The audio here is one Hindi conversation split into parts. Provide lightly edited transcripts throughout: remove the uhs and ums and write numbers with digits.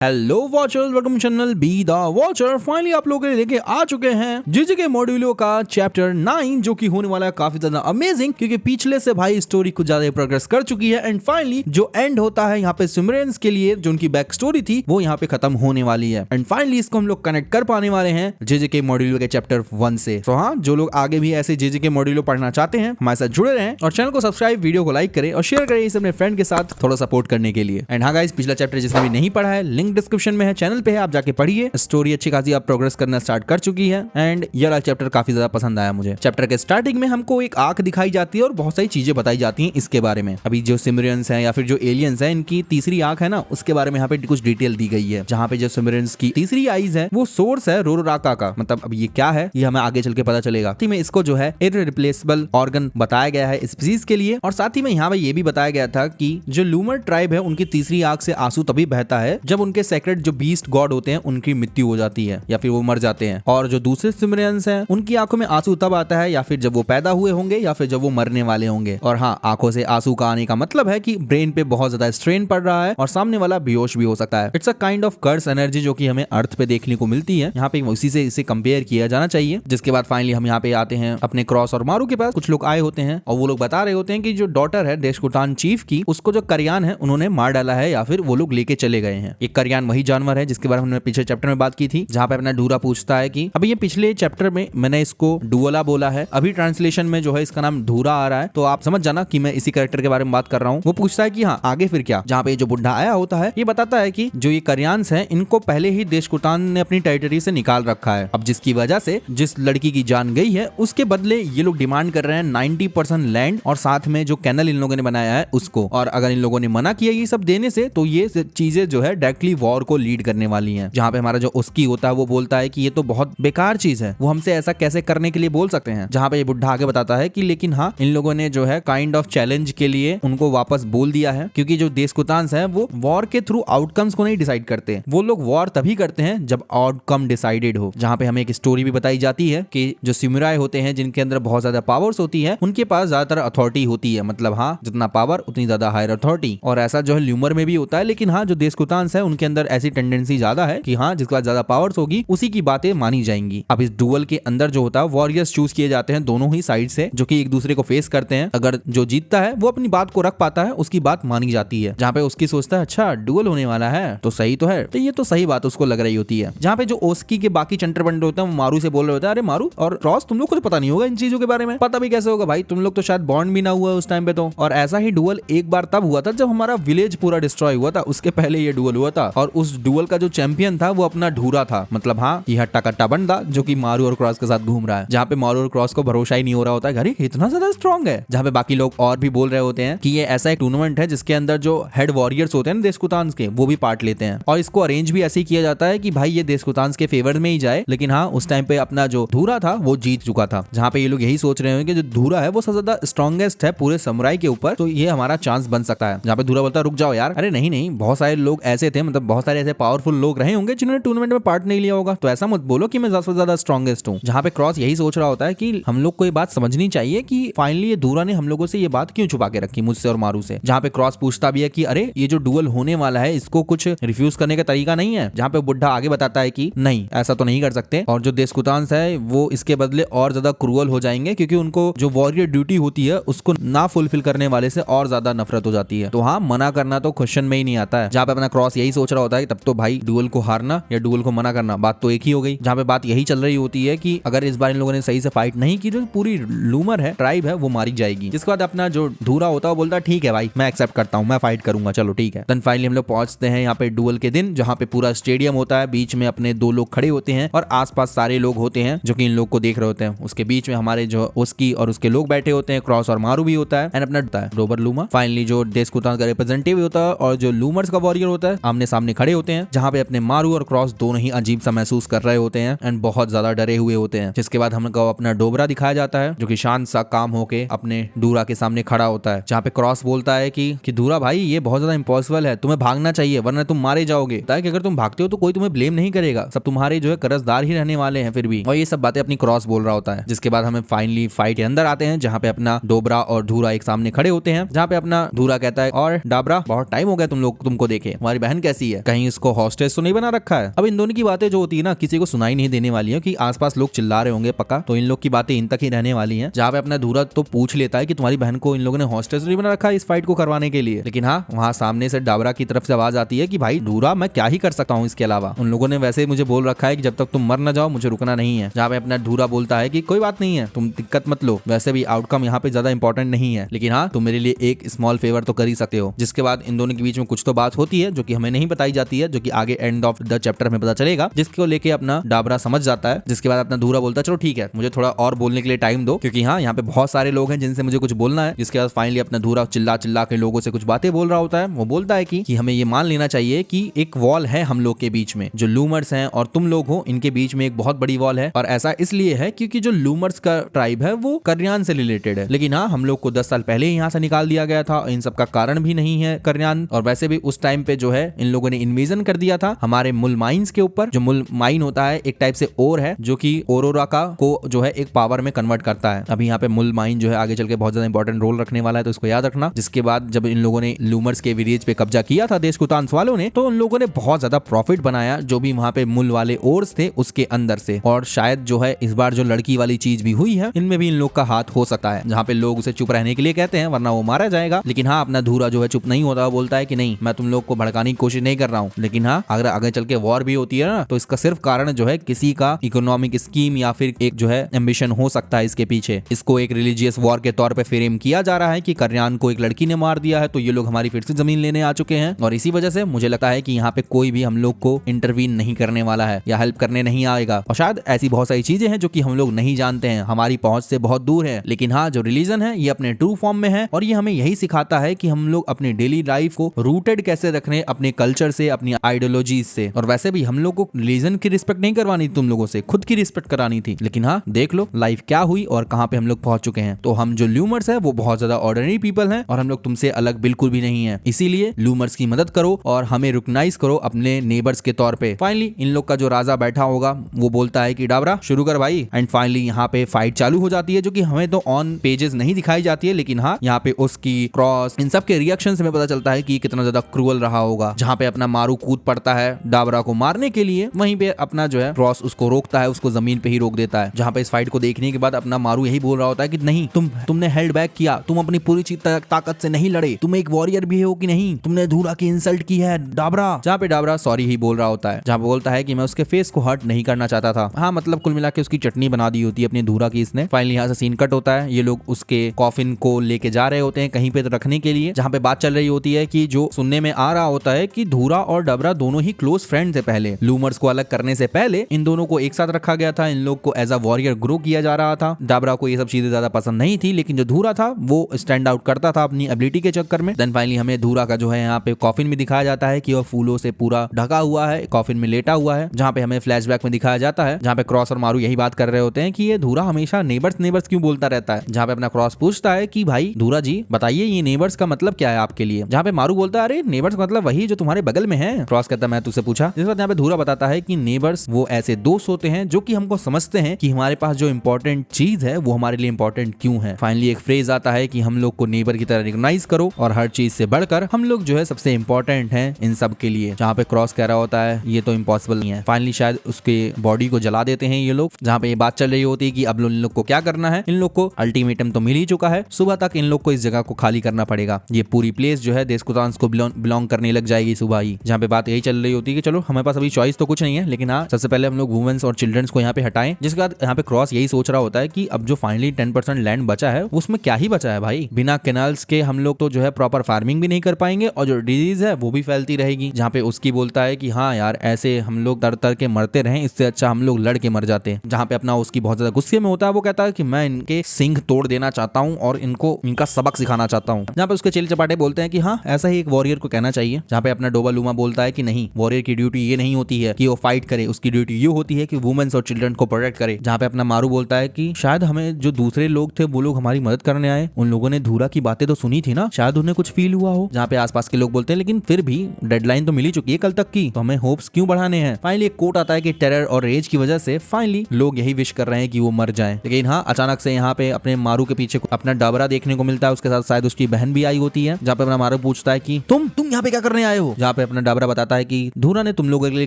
Hello watchers, welcome channel be the watcher. Finally आप लोगों के लिए लेके आ चुके हैं जीजे मॉड्यूलो का चैप्टर 9 जो कि होने वाला है काफी ज्यादा अमेजिंग, क्योंकि पिछले से भाई स्टोरी कुछ ज्यादा प्रोग्रेस कर चुकी है एंड फाइनली जो एंड होता है यहाँ पे सिमरन्स के लिए जो उनकी बैक स्टोरी थी वो यहाँ पे खत्म होने वाली है एंड फाइनली इसको हम लोग कनेक्ट कर पाने वाले हैं जीजे मॉड्यूलो के चैप्टर 1 से। तो हाँ, जो लोग आगे भी ऐसे जीजे मॉड्यूलो पढ़ना चाहते हैं हमारे साथ जुड़े रहें और चैनल को सब्सक्राइब, वीडियो को लाइक करें और शेयर करें इसे अपने फ्रेंड के साथ थोड़ा सपोर्ट करने के लिए। एंड हाँ गाइस, पिछला चैप्टर जिसने भी नहीं पढ़ा है लिंक डिस्क्रिप्शन में है, चैनल पे है, आप जाके पढ़िए। स्टोरी अच्छी खासी आप प्रोग्रेस करना स्टार्ट कर चुकी है एंड ये वाला चैप्टर काफी ज्यादा पसंद आया मुझे। चैप्टर के स्टार्टिंग में हमको एक आंख दिखाई जाती है और बहुत सारी चीजें बताई जाती हैं इसके बारे में। अभी जो सिमरियंस हैं या फिर जो एलियंस हैं, इनकी तीसरी आंख है ना, उसके बारे में यहाँ पे कुछ डिटेल दी गई है। जहाँ पे जो सिमरियंस की तीसरी आईज है वो सोर्स है रोरोराका का। मतलब अब ये क्या है ये हमें आगे चल के पता चलेगा। में इसको जो है इररिप्लेसेबल ऑर्गन बताया गया है स्पीसीज के लिए। और साथ ही में यहाँ पे ये भी बताया गया था कि जो लूमर ट्राइब है उनकी तीसरी आंख से आंसू तभी बहता है जब उनके सेक्रेट जो बीस्ट गॉड होते हैं उनकी मृत्यु हो जाती है या फिर वो मर जाते हैं। और जो दूसरे सिमरियंस हैं उनकी आंखों में आंसू तब आता है या फिर जब वो पैदा हुए होंगे या फिर जब वो मरने वाले होंगे। और हाँ, आंखों से आंसू का आने का मतलब है कि ब्रेन पे बहुत ज्यादा स्ट्रेन पड़ रहा है और सामने वाला बेहोश भी हो सकता है। It's a kind of curse energy जो कि हमें अर्थ पे देखने को मिलती है। यहाँ पे उसी से इसे कंपेयर किया जाना चाहिए। जिसके बाद फाइनली हम यहाँ पे आते हैं अपने क्रॉस और मारू के पास। कुछ लोग आए होते हैं और वो लोग बता रहे होते हैं कि जो डॉटर है देशकुटान चीफ की, उसको जो करियान है उन्होंने मार डाला है या फिर वो लोग लेके चले गए हैं। एक करियान वही जानवर है जिसके बारे में हमने पिछले चैप्टर में बात की थी, जहाँ पे अपना डूरा पूछता है कि अभी ये पिछले चैप्टर में मैंने इसको डुअला बोला है, अभी ट्रांसलेशन में जो है इसका नाम धूरा आ रहा है, तो आप समझ जाना कि मैं इसी कैरेक्टर के बारे में बात कर रहा हूँ। वो पूछता है कि हाँ आगे फिर क्या। जहाँ पे जो बुढ़ा आया होता है ये बताता है कि जो ये करियान्स हैं इनको पहले ही देशकुटान ने अपनी टेरिटरी से निकाल रखा है। अब जिसकी वजह से जिस लड़की की जान गई है उसके बदले ये लोग डिमांड कर रहे हैं 90% लैंड और साथ में जो कैनल इन लोगों ने बनाया है उसको। और अगर इन लोगों ने मना किया ये सब देने से तो ये चीजें जो है डायरेक्टली वॉर को लीड करने वाली हैं। जहाँ पे हमारा जो उसकी होता है वो बोलता है कि ये तो बहुत बेकार चीज है, वो हमसे ऐसा कैसे करने के लिए बोल सकते हैं। जहाँ पे ये बुढ़ा आगे बताता है कि लेकिन हाँ, इन लोगों ने जो है काइंड ऑफ चैलेंज के लिए उनको वापस बोल दिया है, क्योंकि जो देशकुतान्स है वो वॉर के थ्रू आउटकम्स को नहीं डिसाइड करते। वो लोग वॉर तभी करते हैं जब आउटकम डिसाइडेड हो। जहाँ पे हमें एक स्टोरी भी बताई जाती है कि जो सिमुराई होते हैं जिनके अंदर बहुत ज्यादा पावर्स होती है उनके पास ज्यादातर अथॉरिटी होती है। मतलब हाँ, जितना पावर उतनी ज्यादा हायर अथॉरिटी। और ऐसा जो है ल्यूमर में भी होता है, लेकिन हाँ जो देशकुतान्स है उनके अंदर ऐसी टेंडेंसी ज्यादा है कि हाँ जिसके पास ज्यादा पावर्स होगी उसी की बातें मानी जाएंगी। अब इस डुअल के अंदर जो होता है वॉरियर्स चूज किए जाते हैं दोनों ही साइड से, जो कि एक दूसरे को फेस करते हैं। अगर जो जीतता है वो अपनी बात को रख पाता है उसकी बात मानी जाती है। जहाँ पे उसकी सोचता है अच्छा डुअल होने वाला है तो सही तो है, तो ये तो सही बात उसको लग रही होती है। जहाँ पे जो ओस्की के बाकी चंटर बंडे होते हैं वो मारू से बोल रहे होते हैं अरे मारू और क्रॉस तुम लोग को तो पता नहीं होगा इन चीजों के बारे में। पता भी कैसे होगा भाई, तुम लोग तो शायद बॉन्ड भी ना हुआ उस टाइम पे तो। और ऐसा ही डुअल एक बार तब हुआ था जब हमारा विलेज पूरा डिस्ट्रॉय हुआ था, उसके पहले ये डुअल हुआ था। और उस डुअल का जो चैंपियन था वो अपना ढूरा था। मतलब हाँ, ये हट्टा कट्टा बंदा जो कि मारू और क्रॉस के साथ घूम रहा है। जहाँ पे मारू और क्रॉस को भरोसा ही नहीं हो रहा होता है, अरे इतना ज्यादा स्ट्रॉन्ग है। जहाँ पे बाकी लोग और भी बोल रहे होते हैं कि ये ऐसा एक टूर्नामेंट है जिसके अंदर जो हेड वॉरियर्स होते हैं देशकुतान्स के वो भी पार्ट लेते हैं। और इसको अरेंज भी ऐसे ही किया जाता है कि भाई ये देशकुतान्स के फेवर में ही जाए। लेकिन हाँ, उस टाइम पे अपना जो धूरा था वो जीत चुका था। जहाँ पे ये लोग यही सोच रहे हैं कि जो धूरा है वो सबसे ज्यादा स्ट्रॉन्गेस्ट है पूरे समुराई के ऊपर, तो ये हमारा चांस बन सकता है। जहाँ पे धूरा बोलता है रुक जाओ यार, अरे नहीं नहीं, बहुत सारे लोग ऐसे थे, मतलब बहुत सारे ऐसे पावरफुल लोग रहे होंगे जिन्होंने टूर्नामेंट में पार्ट नहीं लिया होगा, तो ऐसा मत बोलो कि मैं सबसे ज्यादा स्ट्रॉन्गेस्ट हूँ। जहाँ पे क्रॉस यही सोच रहा होता है कि हम लोग को ये बात समझनी चाहिए कि फाइनली ये धूरा ने हम लोगों से ये बात क्यों छुपा के रखी मुझसे और मारू से। जहाँ पे क्रॉस पूछता भी है कि अरे ये जो डुअल होने वाला है इसको कुछ रिफ्यूज करने का तरीका नहीं है। जहाँ पे बुढ़ा आगे बताता है कि नहीं ऐसा तो नहीं कर सकते, और जो देशकुतान्स है वो इसके बदले और ज्यादा क्रूअल हो जाएंगे क्योंकि उनको जो वॉरियर ड्यूटी होती है उसको ना फुलफिल करने वाले से और ज्यादा नफरत हो जाती है। तो हाँ, मना करना तो क्वेश्चन में ही नहीं आता है। जहाँ पे अपना क्रॉस यही सोच रहा होता है तब तो भाई डुअल को हारना या डुअल को मना करना बात तो एक ही हो गई। जहाँ पे बात यही चल रही होती है कि अगर इस बार इन लोगों ने सही से फाइट नहीं की तो पूरी लूमर है ट्राइब है वो मारी जाएगी। जिसके बाद अपना जो धूरा होता है वो बोलता है ठीक है भाई मैं एक्सेप्ट करता हूँ, मैं फाइट करूंगा, चलो ठीक है। देन फाइनली हम लोग पहुंचते हैं यहाँ पे डुअल के दिन, जहाँ पे पूरा स्टेडियम होता है, बीच में अपने दो लोग खड़े होते हैं और आसपास सारे लोग होते हैं जो कि इन लोग को देख रहे होते हैं। उसके बीच में हमारे जो उसकी और उसके लोग बैठे होते हैं, क्रॉस और मारू भी होता है एंड अपना होता है डोबर लूमा। फाइनली जो देशकुतान का रिप्रेजेंटेटिव होता है और जो लूमर्स का वॉरियर होता है आमने सामने खड़े होते हैं, जहाँ पे अपने मारू और क्रॉस दोनों ही अजीब सा महसूस कर रहे होते हैं एंड बहुत ज्यादा डरे हुए होते हैं। जिसके बाद हमको अपना डोबरा दिखाया जाता है जो कि शांत सा काम होके अपने डूरा के सामने खड़ा होता है। जहाँ पे क्रॉस बोलता है कि धूरा भाई ये बहुत ज्यादा इम्पॉसिबल है, तुम्हें भागना चाहिए वरना तुम मारे जाओगे। कि अगर तुम भागते हो तो कोई तुम्हें ब्लेम नहीं करेगा, सब तुम्हारे जो है कर्जदार ही रहने वाले हैं फिर भी। और ये सब बातें अपनी क्रॉस बोल रहा होता है। जिसके बाद हमें फाइनली फाइट के अंदर आते हैं, जहाँ पे अपना डोबरा और धूरा एक सामने खड़े होते हैं। जहाँ पे अपना धूरा कहता है और डाबरा बहुत टाइम हो गया तुमको देखे, हमारी बहन कैसी रही है, कहीं इसको हॉस्टेस तो नहीं बना रखा है। अब इन दोनों की बातें जो होती है ना किसी को सुनाई नहीं देने वाली है कि आसपास लोग चिल्ला रहे होंगे पक्का, तो इन लोग की बातें इन तक ही रहने वाली हैं। जहाँ पे अपना धूरा तो पूछ लेता है कि तुम्हारी बहन को इन लोगों ने हॉस्टेस नहीं बना रखा है इस फाइट को करवाने के लिए, लेकिन हाँ वहाँ सामने से डाबरा की तरफ से आवाज आती है कि भाई धूरा मैं क्या ही कर सकता हूँ इसके अलावा, उन लोगों ने वैसे मुझे बोल रखा है कि जब तक तुम मर न जाओ मुझे रुकना नहीं है। जहाँ पे अपना धूरा बोलता है कि कोई बात नहीं है, तुम दिक्कत मत लो, वैसे भी आउटकम यहाँ पे ज्यादा इंपॉर्टेंट नहीं है, लेकिन हाँ तुम मेरे लिए एक स्मॉल फेवर तो कर ही सकते हो। जिसके बाद इन दोनों के बीच में कुछ तो बात होती है जो कि हमें नहीं बताई जाती है, जो कि आगे एंड ऑफ द चैप्टर में पता चलेगा, जिसको लेके अपना डाबरा समझ जाता है। जिसके बाद अपना धूरा बोलता है चलो ठीक है मुझे थोड़ा और बोलने के लिए टाइम दो, क्योंकि हाँ यहाँ पे बहुत सारे लोग हैं जिनसे मुझे कुछ बोलना है। जिसके बाद फाइनली अपना धूरा चिल्ला चिल्ला के लोगों से कुछ बातें बोल रहा होता है। वो बोलता है कि हमें ये मान लेना चाहिए कि एक वॉल है हम लोग के बीच में, जो लूमर्स हैं और तुम लोग हो इनके बीच में एक बहुत बड़ी वॉल है, और ऐसा इसलिए है क्योंकि जो लूमर्स का ट्राइब है वो कल्याण से रिलेटेड है, लेकिन हाँ हम लोग को 10 साल पहले ही यहाँ से निकाल दिया गया था। इन सब का कारण भी नहीं है कल्याण, और वैसे भी उस टाइम पे जो है इन लोगों ने इन्वेजन कर दिया था हमारे मुल माइंस के ऊपर। जो मुल माइन होता है एक टाइप से ओर है जो कि ओरोरा का को जो है एक पावर में कन्वर्ट करता है। अभी यहाँ पे मुल माइन जो है आगे चल के बहुत ज्यादा इंपॉर्टेंट रोल रखने वाला है, तो इसको याद रखना। जिसके बाद जब इन लोगों ने लूमर्स के विलेज पे कब्जा किया था देशकुतांस वालों ने, तो उन लोगों ने बहुत ज्यादा प्रॉफिट बनाया जो भी वहाँ पे मुल वाले ओर्स थे उसके अंदर से, और शायद जो है इस बार जो लड़की वाली चीज भी हुई है इनमें भी इन लोग का हाथ हो सकता है, जहाँ पे लोग उसे चुप रहने के लिए कहते हैं वरना वो मारा जाएगा। लेकिन हाँ अपना धूरा जो है चुप नहीं होता, बोलता है कि नहीं मैं तुम लोग को भड़काने की कोशिश नहीं कर रहा हूँ, लेकिन हाँ अगर आगे चल के वॉर भी होती है ना तो इसका सिर्फ कारण जो है किसी का इकोनॉमिक स्कीम या फिर एक जो है एम्बिशन हो सकता है इसके पीछे। इसको एक रिलीजियस वॉर के तौर पे फ्रेम किया जा रहा है कि कल्याण को एक लड़की ने मार दिया है तो ये लोग हमारी फिर से जमीन लेने आ चुके हैं, और इसी वजह से मुझे लगता है कि यहाँ पे कोई भी हम लोग को इंटरवीन नहीं करने वाला है या हेल्प करने नहीं आएगा। और शायद ऐसी बहुत सारी चीजें हैं जो कि हम लोग नहीं जानते हैं, हमारी पहुंच से बहुत दूर है, लेकिन हाँ जो रिलीजन है ये अपने ट्रू फॉर्म में है और ये हमें यही सिखाता है कि हम लोग अपनी डेली लाइफ को रूटेड कैसे रखने अपने कल्चर से, अपनी आइडियोलॉजी से। और वैसे भी हम लोग को रिलीजन की रिस्पेक्ट नहीं करवानी तुम लोगों से, खुद की रिस्पेक्ट करानी थी। लेकिन हाँ देख लो लाइफ क्या हुई और कहाँ पे हम लोग पहुंच चुके हैं। तो हम जो लूमर्स है वो बहुत ज्यादा ऑर्डिनरी पीपल हैं और हम लोग तुमसे अलग बिल्कुल भी नहीं है, इसीलिए लूमर्स की मदद करो और हमें रिकॉग्नाइज करो अपने नेबर्स के तौर पे। फाइनली इन लोग का जो राजा बैठा होगा वो बोलता है कि डाबरा शुरू कर भाई, एंड फाइनली यहाँ पे फाइट चालू हो जाती है जो कि हमें तो ऑन पेजेस नहीं दिखाई जाती है, लेकिन हाँ यहाँ पे उसकी क्रॉस इन सब के रिएक्शन से हमें पता चलता है कि कितना ज्यादा क्रूअल रहा होगा। जहाँ पे अपना मारू कूद पड़ता है डाबरा को मारने के लिए, वहीं पे अपना जो है क्रॉस उसको रोकता है, उसको जमीन पे ही रोक देता है। जहाँ पे इस फाइट को देखने के बाद अपना मारू यही बोल रहा होता है कि नहीं तुमने हेल्ड बैक किया, तुम अपनी पूरी ताकत से नहीं लड़े, तुम एक वॉरियर भी हो कि नहीं, तुमने धूरा की इंसल्ट की है डाबरा। जहाँ पे डाबरा सॉरी ही बोल रहा होता है, जहाँ पे बोलता है कि मैं उसके फेस को हर्ट नहीं करना चाहता था। हाँ मतलब कुल मिला के उसकी चटनी बना दी होती है अपनी धूरा की इसने। फाइनली यहाँ से सीन कट होता है, ये लोग उसके कॉफिन को लेके जा रहे होते हैं कहीं पे रखने के लिए, जहाँ पे बात चल रही होती है कि जो सुनने में आ रहा होता है कि धूरा और डाबरा दोनों ही क्लोज फ्रेंड थे पहले। लूमर्स को अलग करने से पहले इन दोनों को एक साथ रखा गया था, इन लोग को एज अ वॉरियर ग्रो किया जा रहा था। डाबरा को ये सब चीजें ज्यादा पसंद नहीं थी, लेकिन जो धूरा था वो स्टैंड आउट करता था अपनी एबिलिटी के चक्कर में। देन फाइनली हमें धूरा का जो है यहाँ पे कॉफिन में दिखाया जाता है कि वह फूलों से पूरा ढका हुआ है, कॉफिन में लेटा हुआ है, जहाँ पे हमें फ्लैशबैक में दिखाया जाता है, जहाँ पे क्रॉस और मारू यही बात कर रहे होते हैं कि ये धूरा हमेशा नेबर्स क्यों बोलता रहता है। जहाँ पे अपना क्रॉस पूछता है कि भाई धूरा जी बताइए ये नेबर्स का मतलब क्या है आपके लिए, जहाँ पे मारू बोलता है अरे नेबर्स मतलब वही जो तुम्हारे बगल में है। क्रॉस कहता है मैं तुझसे पूछा। जिस बात यहाँ पे धूरा बताता है कि नेबर्स वो ऐसे दोस्त होते हैं जो कि हमको समझते हैं कि हमारे पास जो इंपॉर्टेंट चीज है वो हमारे लिए इंपॉर्टेंट क्यों है। फाइनली एक फ्रेज आता है कि हम लोग को नेबर की तरह रिकॉग्नाइज करो और हर चीज से बढ़कर हम लोग जो है सबसे इंपॉर्टेंट हैं इन सब के लिए। जहाँ पे क्रॉस कह रहा होता है ये तो इम्पॉसिबल नहीं है। फाइनली शायद उसके बॉडी को जला देते हैं ये लोग, जहाँ पे ये बात चल रही होती है कि अब इन लोग को क्या करना है। इन लोग को अल्टीमेटम तो मिल ही चुका है, सुबह तक इन लोग को इस जगह को खाली करना पड़ेगा। ये पूरी प्लेस जो है देशकुतांस को बिलोंग करने लग जाएगी सुबह ही। जहाँ पे बात यही चल रही होती है कि चलो हमारे पास अभी चॉइस तो कुछ नहीं है, लेकिन हाँ सबसे पहले हम लोग वुमेन्स और चिल्ड्रंस को यहाँ पे हटाएं। जिसके बाद यहाँ पे क्रॉस यही सोच रहा होता है कि अब जो फाइनली 10% लैंड बचा है उसमें क्या ही बचा है भाई, बिना कैनाल्स के हम लोग तो जो है प्रॉपर फार्मिंग भी नहीं कर पाएंगे और जो डिजीज है वो भी फैलती रहेगी। जहाँ पे उसकी बोलता है कि हाँ यार ऐसे हम लोग तर के मरते रहे, इससे अच्छा हम लोग लड़ के मर जाते हैं। जहाँ पे अपना उसकी बहुत ज्यादा गुस्से में होता है, वो कहता है कि मैं इनके सिंग तोड़ देना चाहता हूँ और इनको इनका सबक सिखाना चाहता हूँ। जहाँ पे उसके चेले चपाटे बोलते हैं कि हाँ ऐसा ही एक वॉरियर को कहना चाहिए। जहाँ पे अपना डोबा लूमा बोलता है कि नहीं वॉरियर की ड्यूटी ये नहीं होती है कि वो फाइट करे, उसकी ड्यूटी ये होती है कि वुमेन्स और चिल्ड्रन को प्रोटेक्ट करे। जहाँ पे अपना मारू बोलता है कि शायद हमें जो दूसरे लोग थे वो लोग हमारी मदद करने आए, उन लोगों ने धूरा की बातें तो सुनी थी ना, शायद उन्हें कुछ फील हुआ हो। जहाँ पे आसपास के लोग बोलते हैं लेकिन फिर भी डेडलाइन तो मिली चुकी है कल तक की, तो हमें होप्स क्यों बढ़ाने हैं। फाइनली एक कोट आता है कि टेरर और रेज की वजह से फाइनली लोग यही विश कर रहे हैं कि वो मर जाएं। लेकिन हाँ अचानक से यहाँ पे अपने मारू के पीछे अपना डाबरा देखने को मिलता है, उसके साथ शायद उसकी बहन भी आई होती है। जहाँ पे अपना मारू पूछता है कि तुम यहाँ पे क्या करने आए हो। जहाँ पे अपना डाबरा बताता है कि धूरा ने तुम लोगों के लिए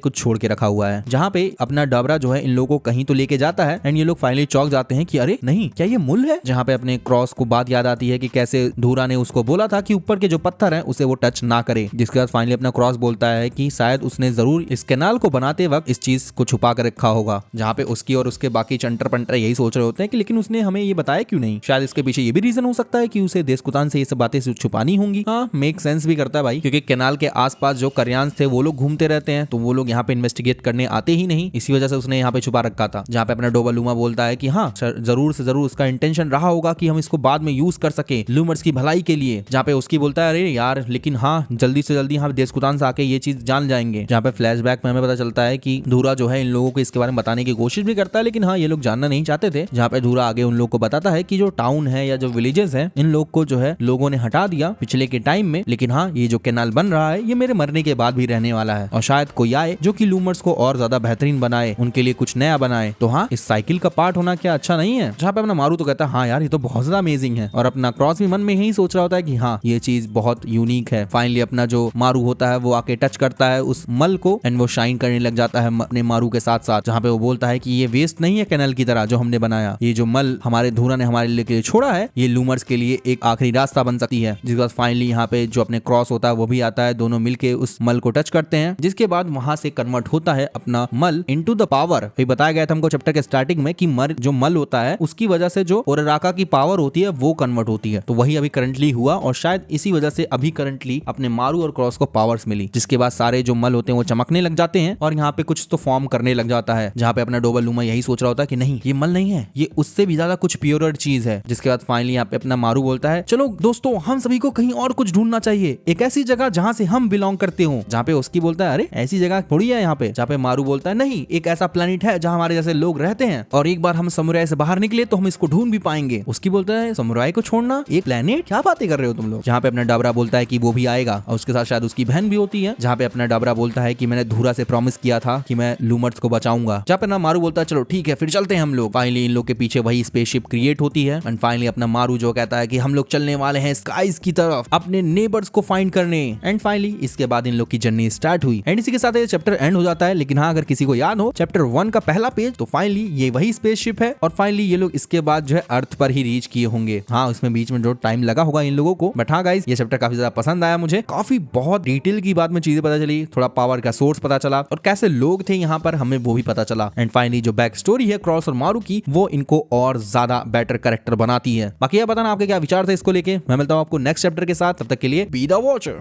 कुछ छोड़ के रखा हुआ है, जहाँ पे अपना डाबरा जो है इन लोगों को कहीं तो लेके जाता है एंड ये लोग फाइनली चौंक जाते हैं कि अरे नहीं, क्या ये मुल है। जहाँ पे अपने क्रॉस को बात याद आती है कि कैसे धूरा ने उसको बोला था कि ऊपर के जो पत्थर है उसे वो टच ना करे, जिसके बाद फाइनली अपना क्रॉस बोलता है कि शायद उसने जरूर इस कैनाल को बनाते वक्त इस चीज को छुपा कर रखा होगा, जहाँ पे उसकी और उसके बाकी चंटर पंटर यही सोच रहे होते हैं कि लेकिन उसने हमें ये बताया क्यों नहीं। शायद इसके पीछे ये भी रीजन हो सकता है कि उसे देशकुतान से ये सब बातें छुपानी होंगी। हाँ, मेक सेंस भी करता है भाई, क्योंकि कैनाल के आसपास जो करियान्स थे वो लोग घूमते रहते हैं, तो वो लोग यहाँ पे इन्वेस्टिगेट करने आते ही नहीं, इसी वजह से उसने यहाँ पे छुपा रखा था। जहाँ पे अपना डोबालूमा बोलता है कि हाँ जरूर से जरूर उसका इंटेंशन रहा होगा कि हम इसको बाद में यूज कर सके लूमर्स की भलाई के लिए। जहाँ पे उसकी बोलता है अरे यार लेकिन हाँ जल्दी से जल्दी यहाँ देशकुतान से आके ये चीज जान जाएंगे। जहाँ पे फ्लैशबैक में हमें पता चलता है कि धूरा जो है इन लोगों को इसके बारे में बताने की कोशिश भी करता है, लेकिन हाँ ये लोग जानना नहीं चाहते थे। जहाँ पे धूरा आगे उन लोग को बताता है कि जो टाउन है या जो विलेजेस है इन लोग को जो है लोगों ने हटा दिया पिछले के टाइम में, लेकिन हाँ ये जो कैनाल बन रहा है ये मेरे मरने के बाद भी रहने वाला है और शायद कोई आए जो कि लूमर्स को और ज्यादा बेहतरीन बनाए, उनके लिए कुछ नया बनाए। तो हाँ, इस साइकिल का पार्ट होना क्या अच्छा नहीं है। जहाँ पे अपना मारू तो कहता है हाँ यार ये तो बहुत ज्यादा अमेजिंग है, और अपना क्रॉस भी मन में यही सोच रहा होता है कि हाँ ये चीज बहुत यूनिक है। फाइनली अपना जो मारू होता है वो आके टच करता है उस मल को एंड वो शाइन करने लग जाता है अपने मारू के साथ साथ। जहाँ पे वो बोलता है कि ये वेस्ट नहीं है कैनल की तरह जो हमने बनाया, ये जो मल हमारे धूरा ने हमारे लिए छोड़ा है ये लूमर्स के लिए एक आखिरी रास्ता बन सकती है। जिसके बाद फाइनली यहाँ पे जो अपने क्रॉस होता है वो भी आता है, दोनों मिलके उस मल को टच करते हैं, जिसके बाद वहां से कन्वर्ट होता है अपना मल इनटू द पावर। फिर बताया गया था हमको चैप्टर के स्टार्टिंग में कि जो मल होता है उसकी वजह से जो ओरेराका की पावर होती है वो कन्वर्ट होती है, तो वही अभी करंटली हुआ और शायद इसी वजह से अभी करंटली अपने मारू और क्रॉस को पावर्स मिली, जिसके बाद सारे जो मल होते हैं वो चमकने लग जाते हैं और यहाँ पे कुछ तो फॉर्म करने लग जाता है। जहाँ पे अपना डोबालूमा यही सोच रहा होता है कि नहीं ये मल नहीं है, ये उससे भी ज्यादा कुछ प्योरर चीज है। जिसके बाद फाइनली यहाँ पे अपना मारू बोलता है चलो दोस्तों हम सभी को कहीं और कुछ ढूंढना चाहिए, एक ऐसी जगह जहाँ से हम बिलोंग करते हो। जहाँ पे उसकी बोलता है अरे ऐसी जगह थोड़ी है यहाँ पे। जहाँ पे मारू बोलता है नहीं, एक ऐसा प्लेनेट है जहाँ हमारे जैसे लोग रहते हैं और एक बार हम समुराई से बाहर निकले तो हम इसको ढूंढ भी पाएंगे। उसकी बोलता है समुराई को छोड़ना, एक प्लेनेट, क्या बातें कर रहे हो तुम लोग। जहाँ पे अपना डाबरा बोलता है कि वो भी आएगा और उसके साथ शायद उसकी बहन भी होती है। जहाँ पे अपना डाबरा बोलता है कि मैंने धूरा से प्रॉमिस किया था कि मैं लूमर्स को बचाऊंगा। जहाँ पे ना मारू बोलता है चलो ठीक है फिर चलते हैं हम लोग। फाइनली इन लोग के पीछे वही स्पेसशिप क्रिएट होती है एंड फाइनली अपना मारू जो कहता है कि हम लोग चलने वाले हैं स्काईज की तरफ अपने नेबर्स को फाइंड करने। एंड फाइनली इसके बाद इन लोग की जर्नी स्टार्ट हुई एंड इसी के साथ ये चैप्टर एंड हो जाता है। लेकिन हाँ अगर किसी को याद हो चैप्टर 1 का पहला पेज तो फाइनली ये वही स्पेसशिप है और फाइनली ये लोग इसके बाद जो है अर्थ पर ही रीच किए होंगे। हाँ उसमें बीच में जो टाइम लगा होगा इन लोगों को, बट हाँ गाइस ये चैप्टर काफी ज्यादा पसंद आया मुझे। काफी बहुत डिटेल की बात में चीजें पता चली, थोड़ा पावर का सोर्स पता चला और कैसे लोग थे यहाँ पर हमें वो भी पता चला। एंड फाइनली जो बैक स्टोरी है क्रॉस और मारू की वो इनको और ज्यादा बेटर कैरेक्टर बनाती है। बाकी ये बताना आपके क्या विचार थे इसको लेके। मैं मिलता हूँ आपको नेक्स्ट चैप्टर के साथ, तब तक के लिए बी द वॉचर।